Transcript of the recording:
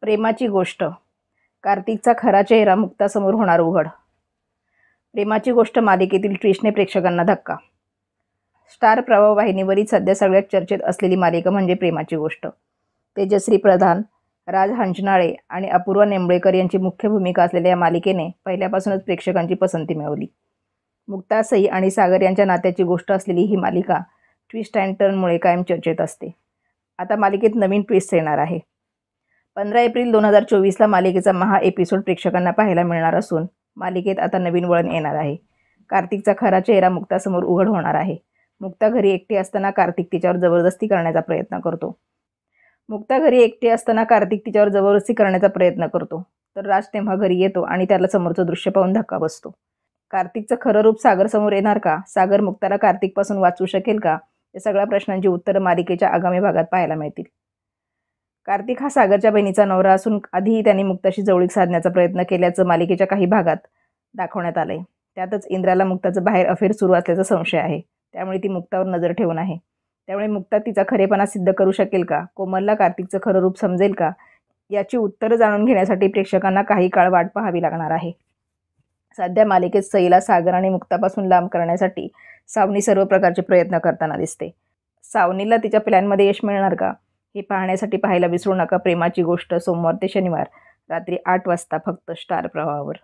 प्रेमाची गोष्ट. कार्तिकचा खरा चेहरा मुक्तासमोर होणार उघड. प्रेमाची गोष्ट मालिकेतील ट्विस्टने प्रेक्षकांना धक्का. स्टार प्रवाह वाहिनीवरील सध्या सगळ्यात चर्चेत असलेली मालिका म्हणजे प्रेमाची गोष्ट. तेजश्री प्रधान, राज हंचनाळे आणि अपूर्वा नेंबळेकर यांची मुख्य भूमिका असलेल्या या मालिकेने पहिल्यापासूनच प्रेक्षकांची पसंती मिळवली. मुक्ता, सई आणि सागर यांच्या नात्याची गोष्ट असलेली ही मालिका ट्विस्ट अँड टर्नमुळे कायम चर्चेत असते. आता मालिकेत नवीन ट्विस्ट येणार आहे. 15 एप्रिल 2024ला मालिकेचा एपिसोड प्रेक्षकांना पाहायला मिळणार असून मालिकेत आता नवीन वळण येणार आहे. कार्तिकचा खरा चेहरा मुक्तासमोर उघड होणार आहे. मुक्ता घरी एकटी असताना कार्तिक तिच्यावर जबरदस्ती करण्याचा प्रयत्न करतो. तर राज तेव्हा घरी येतो आणि त्याला समोरचं दृश्य पाहून धक्का बसतो. कार्तिकचं खरं रूप सागर समोर येणार का? सागर मुक्ताला कार्तिकपासून वाचवू शकेल का? या सगळ्या प्रश्नांची उत्तरं मालिकेच्या आगामी भागात पाहायला मिळतील. कार्तिक हा सागरच्या बहिणीचा नवरा असून आधीही त्याने मुक्ताशी जवळीक साधण्याचा प्रयत्न केल्याचं मालिकेच्या काही भागात दाखवण्यात आलंय. त्यातच इंद्राला मुक्ताचं बाहेर अफेअर सुरू असल्याचा संशय आहे. त्यामुळे ती मुक्तावर नजर ठेवून आहे. त्यामुळे मुक्ता तिचा खरेपणा सिद्ध करू शकेल का? कोमलला कार्तिकचं खरं रूप समजेल का? याची उत्तरं जाणून घेण्यासाठी प्रेक्षकांना काही काळ वाट पाहावी लागणार आहे. सध्या मालिकेत सईला सागर आणि मुक्तापासून लांब करण्यासाठी सावनी सर्व प्रकारचे प्रयत्न करताना दिसते. सावनीला तिच्या प्लॅनमध्ये यश मिळणार का? हे पाहण्यासाठी पाहायला विसरू नका प्रेमाची गोष्ट सोमवार ते शनिवार रात्री 8 वाजता फक्त स्टार प्रवाहावर.